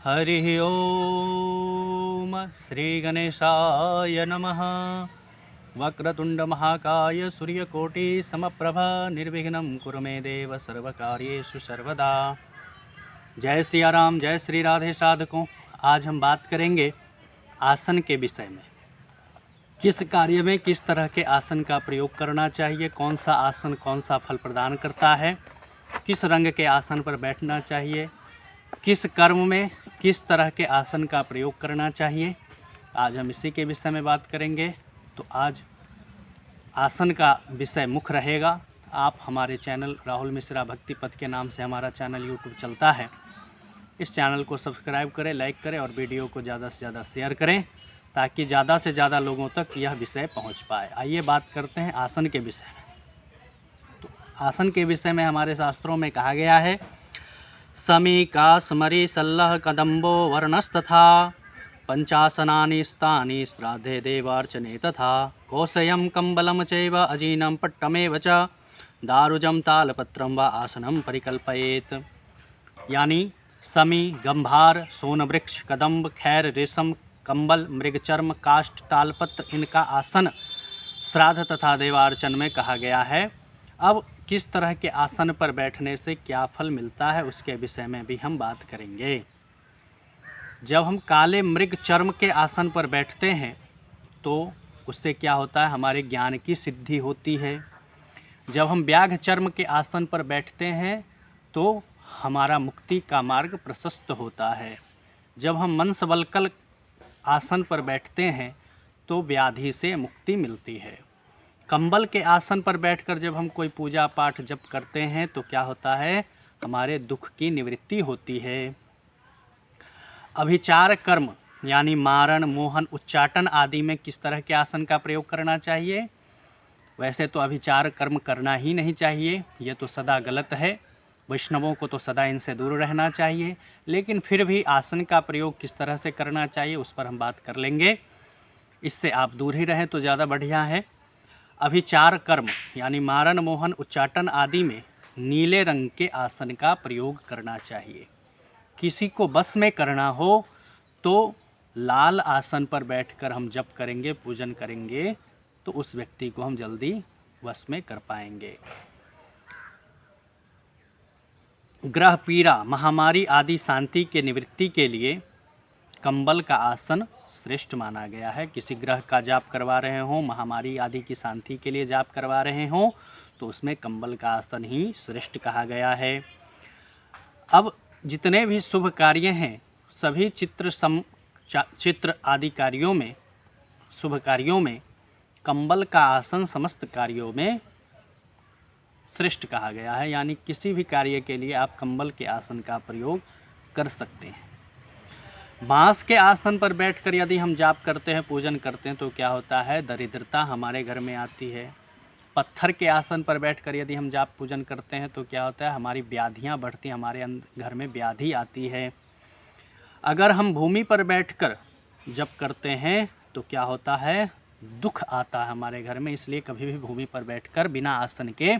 हरिः ओम श्री गणेशाय नमः। वक्रतुंडमहाकाय सूर्यकोटि समप्रभा निर्विघ्नं कुरु मे देव सर्वकार्येषु सर्वदा। जय सिया राम, जय श्री राधे साधकों। आज हम बात करेंगे आसन के विषय में। किस कार्य में किस तरह के आसन का प्रयोग करना चाहिए, कौन सा आसन कौन सा फल प्रदान करता है, किस रंग के आसन पर बैठना चाहिए, किस कर्म में किस तरह के आसन का प्रयोग करना चाहिए, आज हम इसी के विषय में बात करेंगे। तो आज आसन का विषय मुख्य रहेगा। आप हमारे चैनल राहुल मिश्रा भक्ति पथ के नाम से हमारा चैनल यूट्यूब चलता है। इस चैनल को सब्सक्राइब करें, लाइक करें और वीडियो को ज़्यादा से ज़्यादा शेयर करें ताकि ज़्यादा से ज़्यादा लोगों तक यह विषय पहुंच पाए। आइए बात करते हैं आसन के विषय में। तो आसन के विषय में हमारे शास्त्रों में कहा गया है, समी कास्मरी सल्लह कदम्बो वर्णस्तथा पंचासनानि स्थानि श्राद्धे देवार्चने तथा कोशयं कम्बलं चैव अजीनं पट्टमेव च दारुजं तालपत्रं व आसनं परिकल्पयेत्। यानी समी, गंभार, सोनवृक्ष, कदम्ब, खैर, रेशम, कंबल, मृगचर्म, काष्ठ, तालपत्र, इनका आसन श्राद्ध तथा देवार्चन में कहा गया है। अब किस तरह के आसन पर बैठने से क्या फल मिलता है उसके विषय में भी हम बात करेंगे। जब हम काले मृग चर्म के आसन पर बैठते हैं तो उससे क्या होता है, हमारे ज्ञान की सिद्धि होती है। जब हम व्याघ्र चर्म के आसन पर बैठते हैं तो हमारा मुक्ति का मार्ग प्रशस्त होता है। जब हम मंसवल्कल आसन पर बैठते हैं तो व्याधि से मुक्ति मिलती है। कंबल के आसन पर बैठकर जब हम कोई पूजा पाठ जप करते हैं तो क्या होता है, हमारे दुख की निवृत्ति होती है। अभिचार कर्म यानी मारण, मोहन, उच्चाटन आदि में किस तरह के आसन का प्रयोग करना चाहिए। वैसे तो अभिचार कर्म करना ही नहीं चाहिए, ये तो सदा गलत है। वैष्णवों को तो सदा इनसे दूर रहना चाहिए, लेकिन फिर भी आसन का प्रयोग किस तरह से करना चाहिए उस पर हम बात कर लेंगे। इससे आप दूर ही रहें तो ज़्यादा बढ़िया है। अभिचार कर्म यानी मारण, मोहन, उच्चाटन आदि में नीले रंग के आसन का प्रयोग करना चाहिए। किसी को बस में करना हो तो लाल आसन पर बैठकर हम जप करेंगे, पूजन करेंगे तो उस व्यक्ति को हम जल्दी वश में कर पाएंगे। ग्रह पीड़ा, महामारी आदि शांति के निवृत्ति के लिए कंबल का आसन श्रेष्ठ माना गया है। किसी ग्रह का जाप करवा रहे हों, महामारी आदि की शांति के लिए जाप करवा रहे हों तो उसमें कंबल का आसन ही श्रेष्ठ कहा गया है। अब जितने भी शुभ कार्य हैं सभी चित्र आदि कार्यों में, शुभ कार्यों में कंबल का आसन समस्त कार्यों में श्रेष्ठ कहा गया है। यानी किसी भी कार्य के लिए आप कंबल के आसन का प्रयोग कर सकते हैं। बांस के आसन पर बैठकर यदि हम जाप करते हैं, पूजन करते हैं तो क्या होता है, दरिद्रता हमारे घर में आती है। पत्थर के आसन पर बैठकर यदि हम जाप पूजन करते हैं तो क्या होता है, हमारी व्याधियां बढ़ती हैं, हमारे घर में व्याधि आती है। अगर हम भूमि पर बैठकर जप करते हैं तो क्या होता है, दुख आता है हमारे घर में। इसलिए कभी भी भूमि पर बैठकर बिना आसन के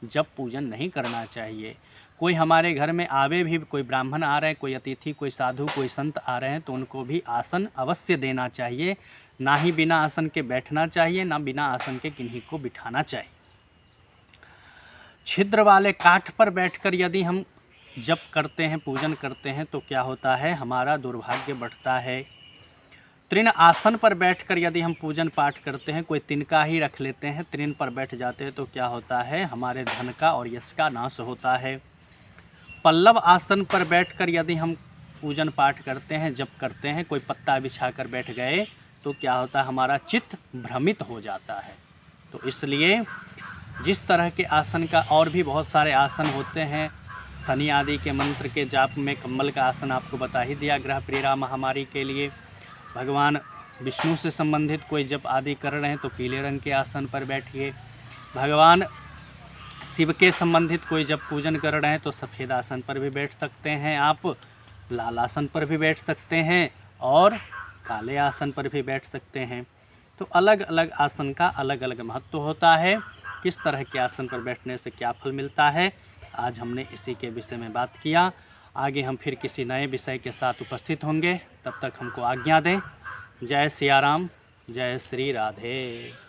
जप पूजन नहीं करना चाहिए। कोई हमारे घर में आवे भी, कोई ब्राह्मण आ रहे हैं, कोई अतिथि, कोई साधु, कोई संत आ रहे हैं तो उनको भी आसन अवश्य देना चाहिए। ना ही बिना आसन के बैठना चाहिए, ना बिना आसन के किन्हीं को बिठाना चाहिए। छिद्र वाले काठ पर बैठकर यदि हम जप करते हैं, पूजन करते हैं तो क्या होता है, हमारा दुर्भाग्य बढ़ता है। तृण आसन पर बैठकर यदि हम पूजन पाठ करते हैं, कोई तिनका ही रख लेते हैं, तृण पर बैठ जाते हैं तो क्या होता है, हमारे धन का और यश का नाश होता है। पल्लव आसन पर बैठकर यदि हम पूजन पाठ करते हैं, जप करते हैं, कोई पत्ता बिछाकर बैठ गए तो क्या होता है, हमारा चित्त भ्रमित हो जाता है। तो इसलिए जिस तरह के आसन का और भी बहुत सारे आसन होते हैं, शनि आदि के मंत्र के जाप में कंबल का आसन आपको बता ही दिया। ग्रह पीड़ा, महामारी के लिए भगवान विष्णु से संबंधित कोई जप आदि कर रहे हैं तो पीले रंग के आसन पर बैठिए। भगवान शिव के संबंधित कोई जब पूजन कर रहे हैं तो सफ़ेद आसन पर भी बैठ सकते हैं आप, लाल आसन पर भी बैठ सकते हैं और काले आसन पर भी बैठ सकते हैं। तो अलग अलग आसन का अलग अलग महत्व होता है। किस तरह के आसन पर बैठने से क्या फल मिलता है, आज हमने इसी के विषय में बात किया। आगे हम फिर किसी नए विषय के साथ उपस्थित होंगे। तब तक हमको आज्ञा दें। जय सिया राम, जय श्री राधे।